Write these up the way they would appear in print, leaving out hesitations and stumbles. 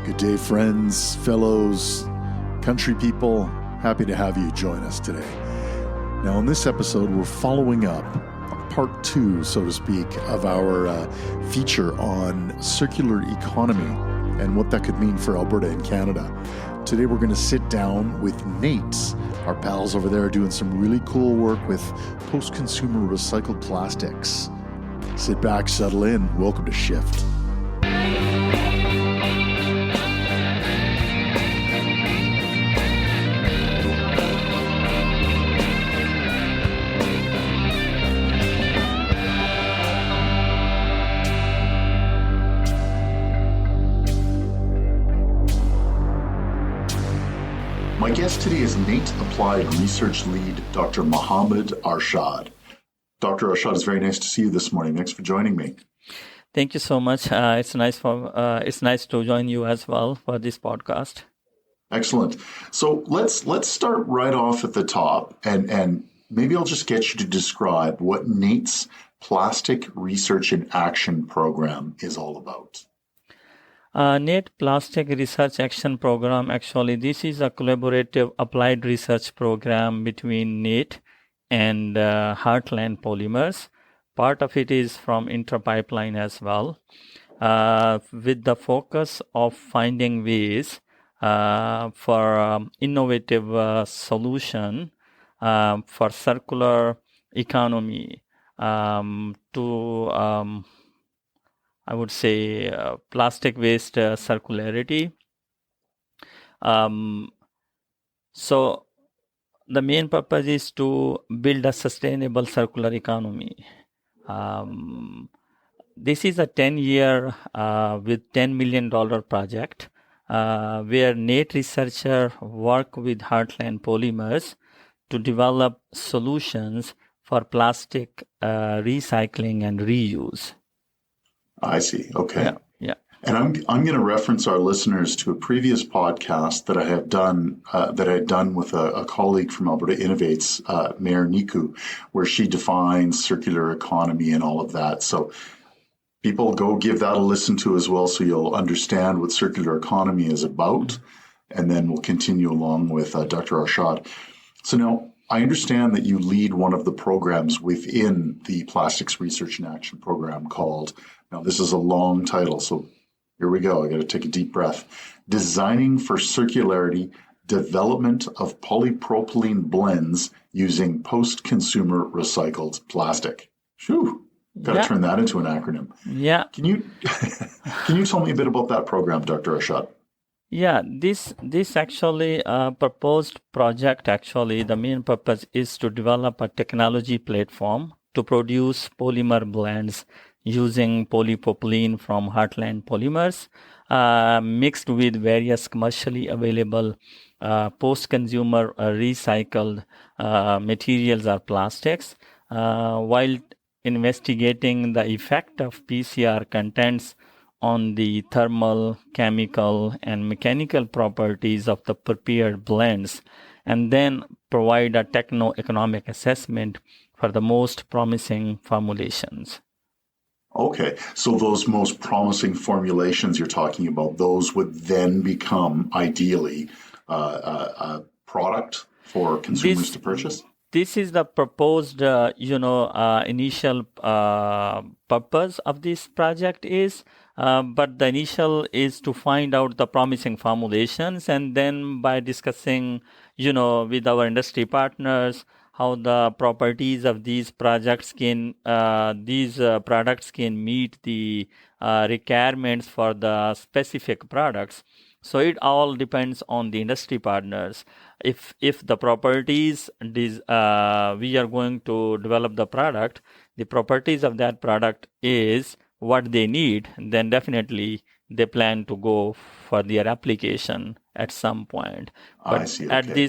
Good day, friends, fellows, country people. Happy to have you join us today. Now, in this episode, we're following up part 2, so to speak, of our feature on circular economy and what that could mean for Alberta and Canada. Today, we're going to sit down with NAIT. Our pals over there are doing some really cool work with post-consumer recycled plastics. Sit back, settle in. Welcome to Shift. My guest today is NAIT Applied Research Lead, Dr. Mohammed Arshad. Dr. Arshad, it's very nice to see you this morning. Thanks for joining me. Thank you so much. It's nice to join you as well for this podcast. Excellent. So let's start right off at the top, and maybe I'll just get you to describe what NAIT's Plastic Research and Action Program is all about. NAIT Plastic Research Action Program, actually, this is a collaborative applied research program between NAIT and Heartland Polymers. Part of it is from Interpipeline as well, with the focus of finding ways for innovative solution for circular economy to I would say plastic waste circularity. So the main purpose is to build a sustainable circular economy. This is a 10-year with $10 million project where NAIT researchers work with Heartland Polymers to develop solutions for plastic recycling and reuse. I see. Okay. Yeah. And I'm going to reference our listeners to a previous podcast that I have done with a colleague from Alberta Innovates, Mayor Niku, where she defines circular economy and all of that. So people go give that a listen to as well, so you'll understand what circular economy is about, and then we'll continue along with Dr. Arshad. So now, I understand that you lead one of the programs within the Plastics Research and Action Program called, now this is a long title, so here we go, I got to take a deep breath. Designing for Circularity, Development of Polypropylene Blends Using Post-Consumer Recycled Plastic. Phew, got to turn that into an acronym. Yeah. Can you tell me a bit about that program, Dr. Arshad? Yeah, this actually proposed project, actually, the main purpose is to develop a technology platform to produce polymer blends using polypropylene from Heartland Polymers, mixed with various commercially available post-consumer recycled materials or plastics, while investigating the effect of PCR contents on the thermal, chemical, and mechanical properties of the prepared blends, and then provide a techno-economic assessment for the most promising formulations. Okay, so those most promising formulations you're talking about, those would then become ideally a product for consumers to purchase? This is the proposed, initial purpose of this project is, but the initial is to find out the promising formulations, and then by discussing, with our industry partners, how the properties of these products can meet the requirements for the specific products. So it all depends on the industry partners. If the properties we are going to develop the product, the properties of that product is what they need, then definitely they plan to go for their application at some point. But I see. Okay.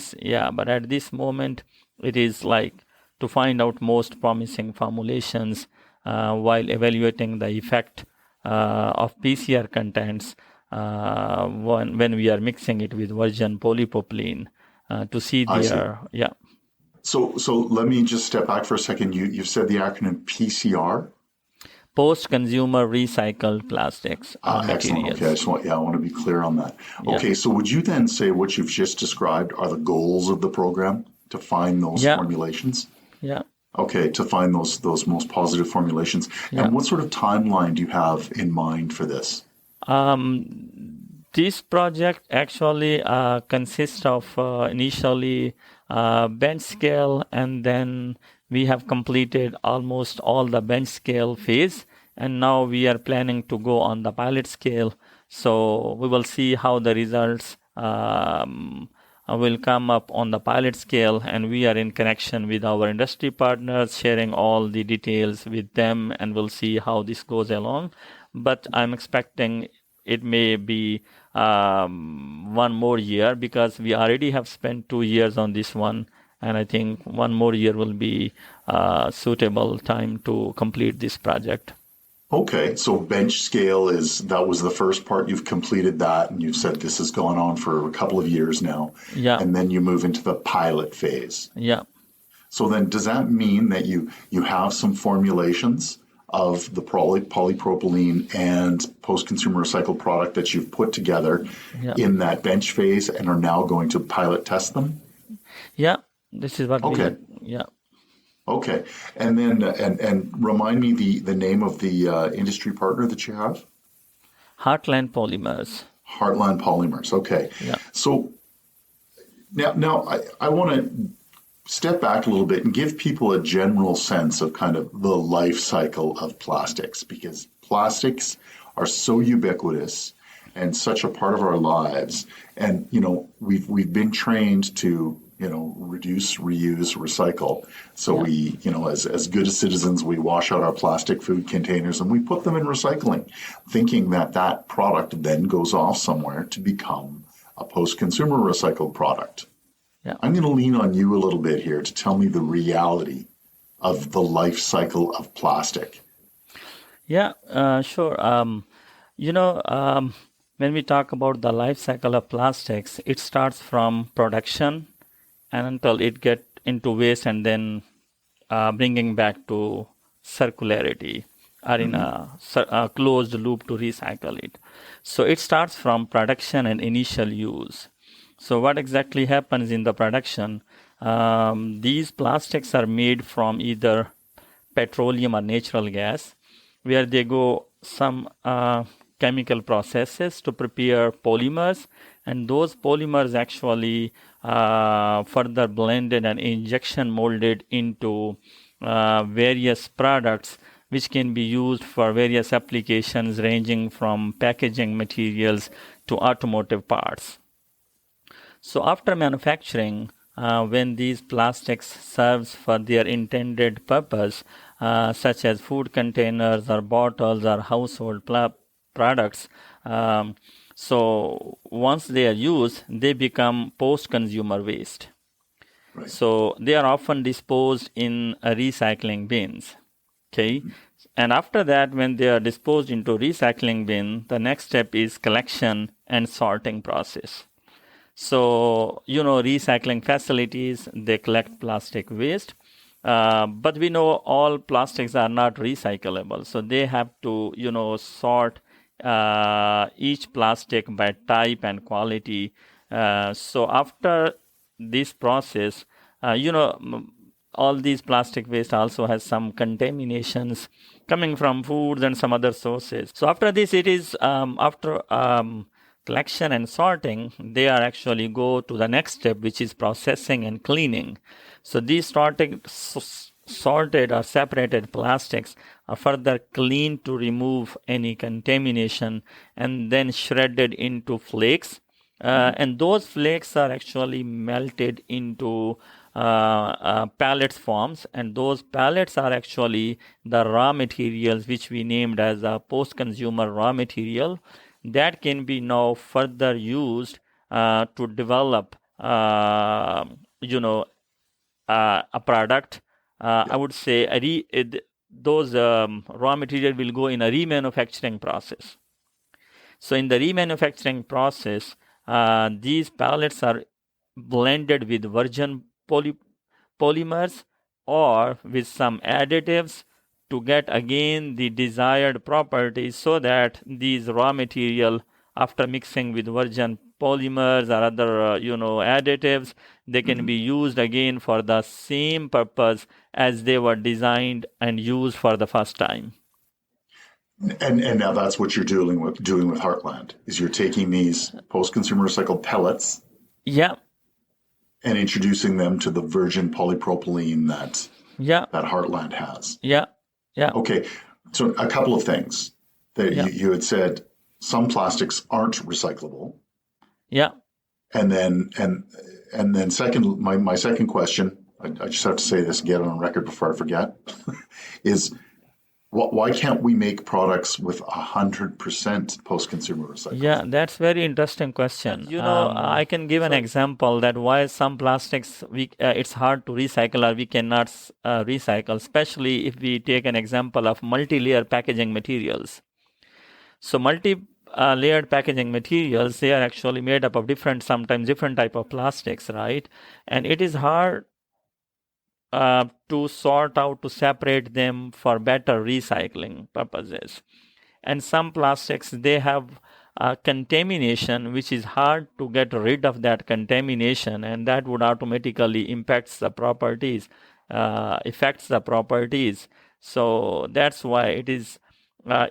But at this moment, it is like to find out most promising formulations while evaluating the effect of PCR contents when we are mixing it with virgin polypropylene to see their, So let me just step back for a second. You've said the acronym PCR? post-consumer recycled plastics Excellent. Okay, materials. I want to be clear on that. Yeah. Okay, so would you then say what you've just described are the goals of the program to find those Yeah. formulations? Yeah. Okay, to find those most positive formulations. Yeah. And what sort of timeline do you have in mind for this? This project actually consists of initially bench scale, and then we have completed almost all the bench scale phase, and now we are planning to go on the pilot scale. So we will see how the results will come up on the pilot scale, and we are in connection with our industry partners, sharing all the details with them, and we'll see how this goes along. But I'm expecting it may be one more year, because we already have spent 2 years on this one, and I think one more year will be suitable time to complete this project. Okay, so bench scale that was the first part. You've completed that, and you've said this has gone on for a couple of years now. Yeah. And then you move into the pilot phase. Yeah. So then does that mean that you have some formulations of the polypropylene and post-consumer recycled product that you've put together in that bench phase and are now going to pilot test them? Yeah, this is what yeah. Okay, and then and remind me the name of the industry partner that you have. Heartland Polymers. Heartland Polymers. Okay. Yeah. So now I want to step back a little bit and give people a general sense of kind of the life cycle of plastics, because plastics are so ubiquitous and such a part of our lives. And, we've been trained to, reduce, reuse, recycle. So we, as good citizens, we wash out our plastic food containers and we put them in recycling, thinking that product then goes off somewhere to become a post-consumer recycled product. Yeah. I'm going to lean on you a little bit here to tell me the reality of the life cycle of plastic. Yeah, sure. When we talk about the life cycle of plastics, it starts from production and until it get into waste, and then bringing back to circularity, or in a closed loop to recycle it. So it starts from production and initial use. So what exactly happens in the production? These plastics are made from either petroleum or natural gas, where they go some chemical processes to prepare polymers, and those polymers actually further blended and injection molded into various products, which can be used for various applications ranging from packaging materials to automotive parts. So after manufacturing, when these plastics serves for their intended purpose, such as food containers or bottles or household products, so once they are used, they become post-consumer waste. Right. So they are often disposed in recycling bins. Okay. Mm-hmm. And after that, when they are disposed into recycling bin, the next step is collection and sorting process. So, recycling facilities, they collect plastic waste. But we know all plastics are not recyclable. So they have to, sort each plastic by type and quality. So after this process, all these plastic waste also has some contaminations coming from foods and some other sources. So after this, it is after collection and sorting, they are actually go to the next step, which is processing and cleaning. So these sorted or separated plastics are further cleaned to remove any contamination and then shredded into flakes. And those flakes are actually melted into pellets forms, and those pellets are actually the raw materials which we named as a post-consumer raw material that can be now further used to develop a product. I would say those raw material will go in a remanufacturing process. So in the remanufacturing process, these pellets are blended with virgin polymers or with some additives to get again the desired properties, so that these raw material, after mixing with virgin polymers or other additives, they can be used again for the same purpose as they were designed and used for the first time. And now that's what you're doing with Heartland, is you're taking these post-consumer recycled pellets, yeah, and introducing them to the virgin polypropylene that Heartland has. Yeah. Okay, so a couple of things that you had said. Some plastics aren't recyclable. Yeah. And then second, my second question, I just have to say this, get on record before I forget, is why can't we make products with 100% post-consumer recycling? Yeah, that's very interesting question. I can give an example that why some plastics it's hard to recycle, or we cannot recycle, especially if we take an example of multi-layer packaging materials. So multi-layered packaging materials, they are actually made up of sometimes different type of plastics, right? And it is hard to sort out, to separate them for better recycling purposes. And some plastics, they have contamination, which is hard to get rid of that contamination, and that would automatically affects the properties. So that's why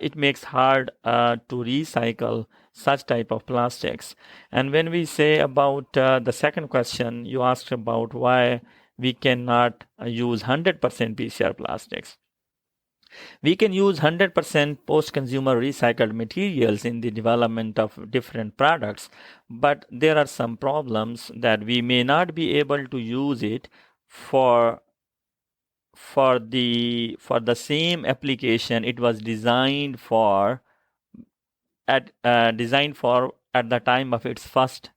it makes hard to recycle such type of plastics. And when we say about the second question, you asked about why we cannot use 100% PCR plastics. We can use 100% post-consumer recycled materials in the development of different products, but there are some problems that we may not be able to use it for the same application it was designed for at the time of its first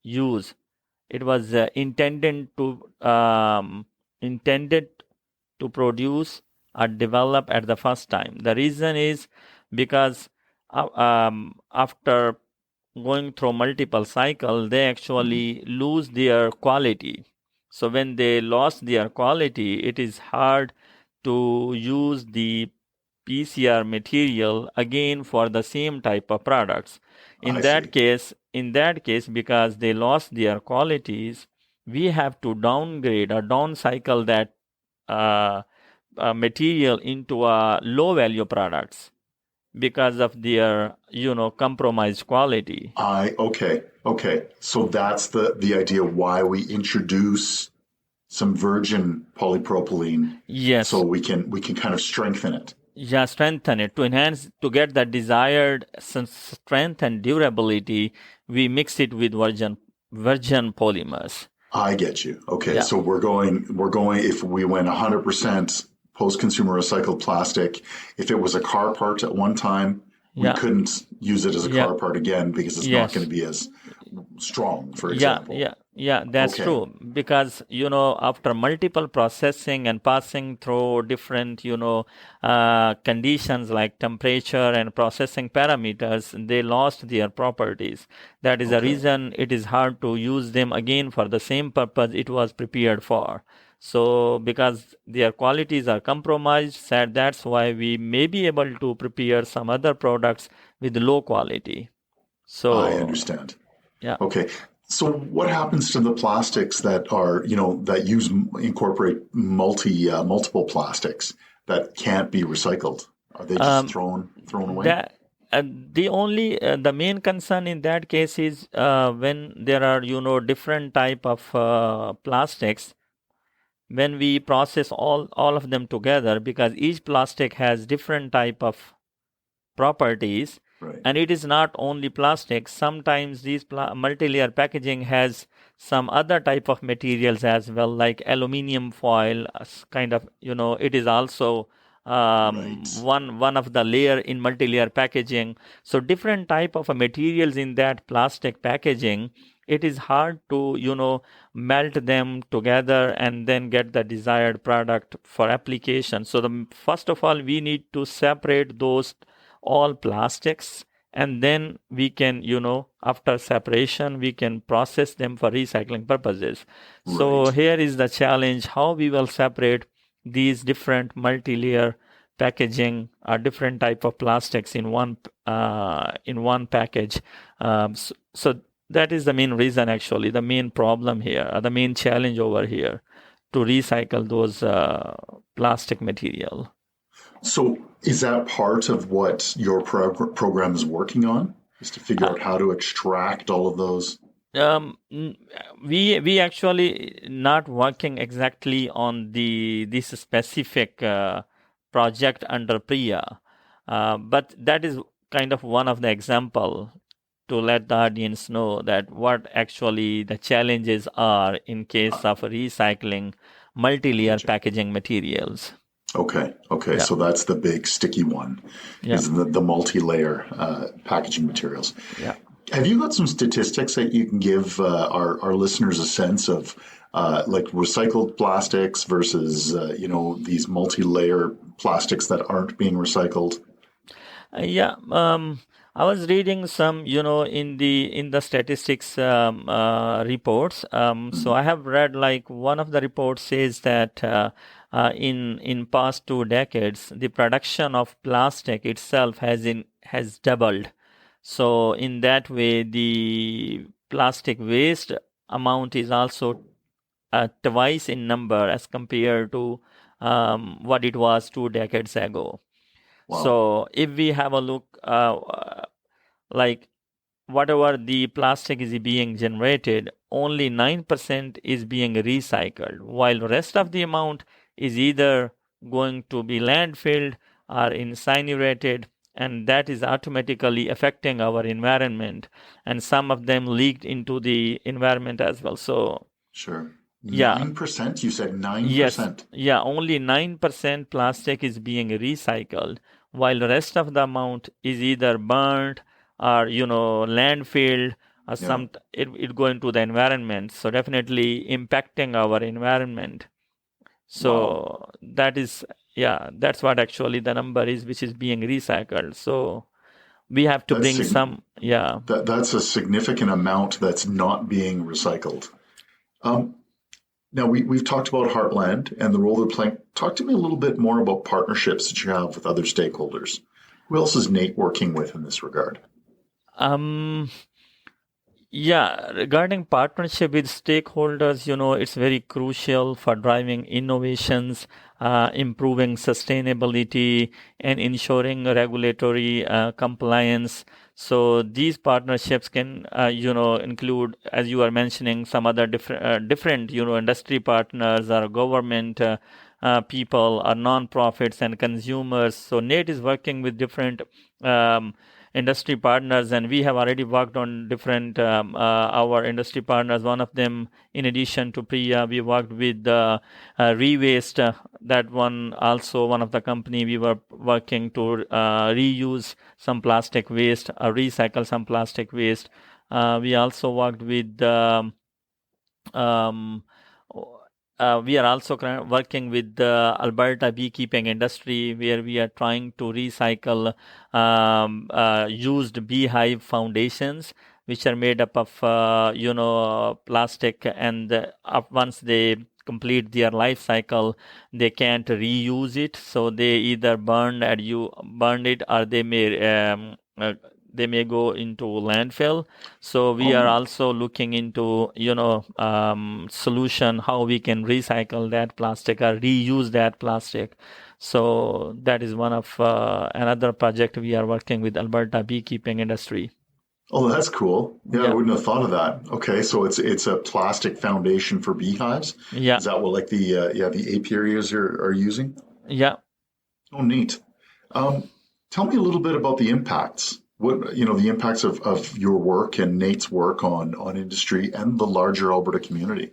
use. It was intended to produce or develop at the first time. The reason is because after going through multiple cycles, they actually lose their quality. So when they lost their quality, it is hard to use the PCR material again for the same type of products. In that case, because they lost their qualities, we have to downgrade or downcycle that material into a low value products because of their compromised quality. Okay. So that's the idea why we introduce some virgin polypropylene. Yes. So we can kind of strengthen it. Yeah, strengthen it to enhance, to get the desired strength and durability. We mix it with virgin polymers. I get you. Okay, so we're going. If we went 100% post-consumer recycled plastic, if it was a car part at one time, we couldn't use it as a car part again because it's not going to be as strong, for example. Yeah, that's true. Because, after multiple processing and passing through different, conditions like temperature and processing parameters, they lost their properties. That is the reason it is hard to use them again for the same purpose it was prepared for. So because their qualities are compromised, that's why we may be able to prepare some other products with low quality. So I understand. Yeah. Okay. So what happens to the plastics that are, that incorporate multiple plastics that can't be recycled? Are they just thrown away? The main concern in that case is when there are, different type of plastics. When we process all of them together, because each plastic has different type of properties. Right. And it is not only plastic. Sometimes these multi-layer packaging has some other type of materials as well, like aluminum foil, kind of, it is also one of the layer in multi-layer packaging. So different type of materials in that plastic packaging, it is hard to, melt them together and then get the desired product for application. So first of all, we need to separate those all plastics, and then we can, after separation, we can process them for recycling purposes. So here is the challenge, how we will separate these different multi-layer packaging different type of plastics in one package. So that is the main reason, actually, the main problem here, the main challenge over here, to recycle those plastic material. So is that part of what your program is working on? Is to figure out how to extract all of those? We actually not working exactly on this specific project under PRIA, but that is kind of one of the example to let the audience know that what actually the challenges are in case of recycling multi-layer packaging materials. Okay. Yeah. So that's the big sticky one, Yeah. is the multi-layer packaging materials. Yeah. Have you got some statistics that you can give our listeners a sense of like recycled plastics versus these multi-layer plastics that aren't being recycled? Yeah, I was reading some, in the statistics reports. So I have read, like, one of the reports says that in past 2 decades, the production of plastic itself has doubled. So in that way, the plastic waste amount is also twice in number as compared to what it was 2 decades ago. Wow. So if we have a look, like, whatever the plastic is being generated, only 9% is being recycled, while the rest of the amount is either going to be landfilled or incinerated, and that is automatically affecting our environment, and some of them leaked into the environment as well. So sure. yeah. 9%? You said 9%? Yes. Yeah, only 9% plastic is being recycled, while the rest of the amount is either burnt or, landfilled, or it go into the environment. So definitely impacting our environment. So that's what actually the number is, which is being recycled. So we have to bring some, That's a significant amount that's not being recycled. Now, we've talked about Heartland and the role they're playing. Talk to me a little bit more about partnerships that you have with other stakeholders. Who else is NAIT working with in this regard? Regarding partnership with stakeholders, it's very crucial for driving innovations, improving sustainability, and ensuring regulatory compliance. So these partnerships can, include, as you are mentioning, some other different, industry partners or government people or non-profits and consumers. So NAIT is working with different industry partners, and we have already worked on different our industry partners. One of them, in addition to PRIA, we worked with Rewaste. That one also, one of the company, we were working to reuse some plastic waste or recycle some plastic waste. We also worked with we are also working with the Alberta beekeeping industry, where we are trying to recycle used beehive foundations, which are made up of plastic, and once they complete their life cycle, they can't reuse it, so they either burn it, or they may go into landfill. So we are also looking into solution how we can recycle that plastic or reuse that plastic. So that is one of another project we are working with Alberta beekeeping industry. Oh, that's cool. Yeah, I wouldn't have thought of that. Okay, so it's a plastic foundation for beehives. Yeah. Is that what, like, the apiaries are using? Yeah. Oh, neat. Tell me a little bit about the impacts. What, the impacts of your work and NAIT's work on industry and the larger Alberta community.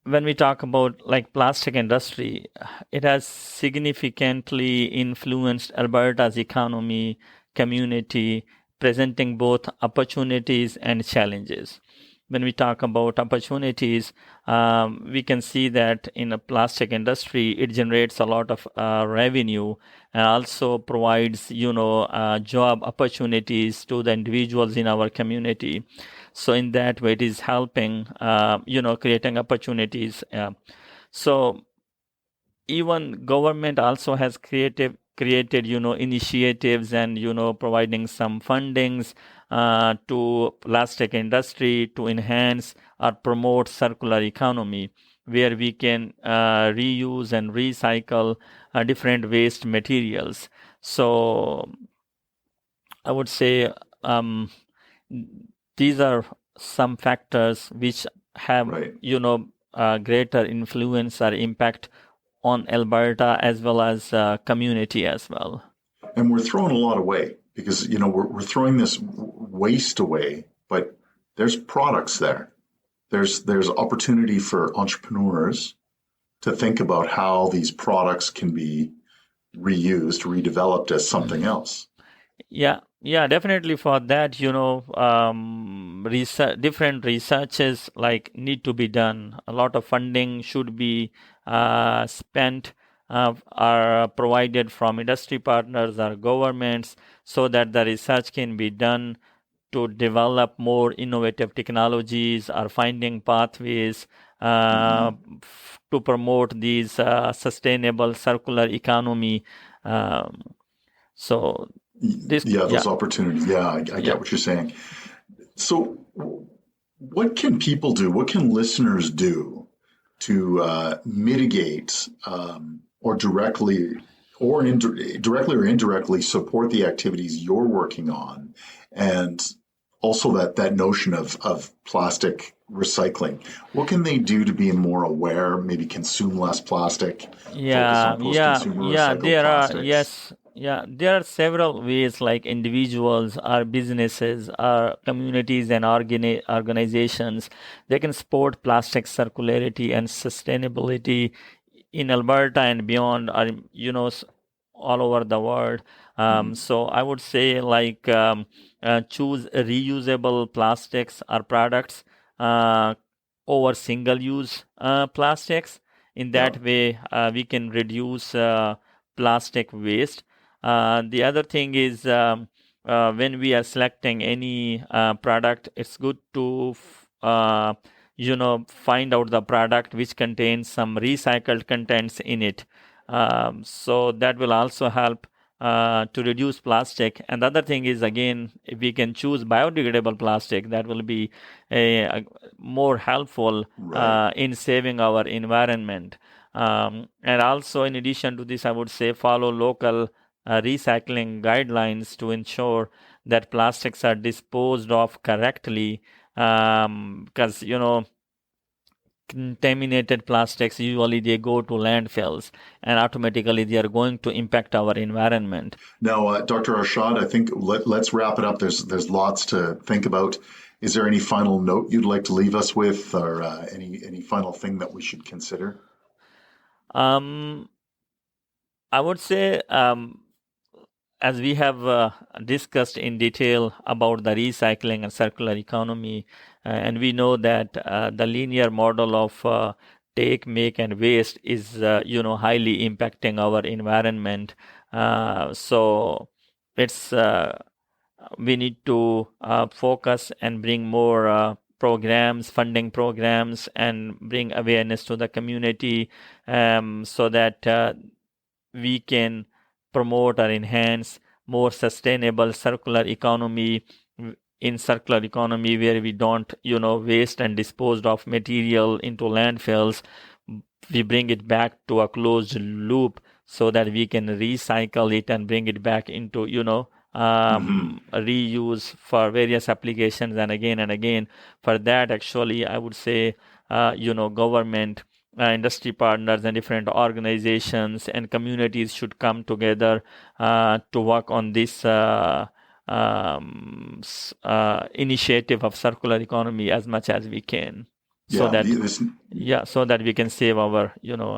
When we talk about, like, plastic industry, it has significantly influenced Alberta's economy, community, presenting both opportunities and challenges. When we talk about opportunities, we can see that in the plastic industry, it generates a lot of revenue, and also provides, job opportunities to the individuals in our community. So in that way, it is helping, creating opportunities. So even government also has created, initiatives and, providing some fundings to plastic industry to enhance or promote circular economy, where we can reuse and recycle different waste materials. So I would say um, these are some factors which have, Right. greater influence or impact on Alberta as well as community as well. And we're throwing a lot away because, we're throwing this waste away, but there's products there. There's opportunity for entrepreneurs to think about how these products can be reused, redeveloped as something else. Yeah, definitely. For that, different researches like need to be done. A lot of funding should be spent, are provided from industry partners or governments, so that the research can be done to develop more innovative technologies or finding pathways to promote these sustainable circular economy. So this, Those opportunities. Yeah, I get what you're saying. So, what can people do? What can listeners do to mitigate or directly or indirectly support the activities you're working on, and also that notion of plastic recycling? What can they do to be more aware? Maybe consume less plastic. Focus on post-consumer recycled plastics. There are several ways, like individuals or businesses or communities and organizations, they can support plastic circularity and sustainability in Alberta and beyond, or all over the world. So I would say, like, choose reusable plastics or products over single-use plastics. In Yeah. that way, we can reduce plastic waste. The other thing is, when we are selecting any product, it's good to find out the product which contains some recycled contents in it. So that will also help to reduce plastic. And the other thing is, again, if we can choose biodegradable plastic, that will be a more helpful in saving our environment. And also, in addition to this, I would say follow local recycling guidelines to ensure that plastics are disposed of correctly. Because, contaminated plastics, usually they go to landfills and automatically they are going to impact our environment. Now, Dr. Arshad, I think let's wrap it up. There's lots to think about. Is there any final note you'd like to leave us with, or any final thing that we should consider? I would say, as we have discussed in detail about the recycling and circular economy, and we know that the linear model of take, make, and waste is, highly impacting our environment. So it's we need to focus and bring more funding programs, and bring awareness to the community, so that we can promote or enhance more sustainable circular economy. In circular economy, where we don't waste and dispose of material into landfills, we bring it back to a closed loop, so that we can recycle it and bring it back into reuse for various applications, and again. For that, actually, I would say government, industry partners, and different organizations and communities should come together to work on this initiative of circular economy as much as we can, so that we can save our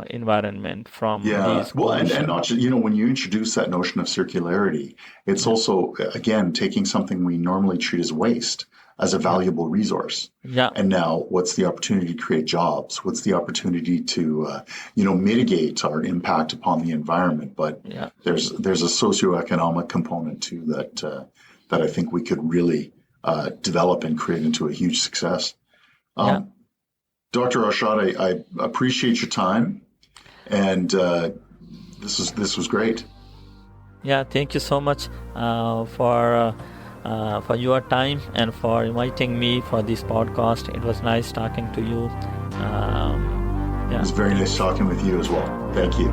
environment from these pollution. And not just, when you introduce that notion of circularity, it's also, again, taking something we normally treat as waste as a valuable resource. And now what's the opportunity to create jobs? What's the opportunity to, mitigate our impact upon the environment? But there's a socioeconomic component too that I think we could really develop and create into a huge success. Dr. Arshad, I appreciate your time, and this was great. Yeah, thank you so much for your time and for inviting me for this podcast. It was nice talking to you. It was very nice talking with you as well. Thank you.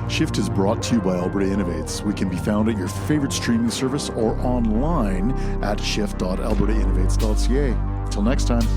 Shift is brought to you by Alberta Innovates. We can be found at your favorite streaming service or online at shift.albertainnovates.ca. Until next time.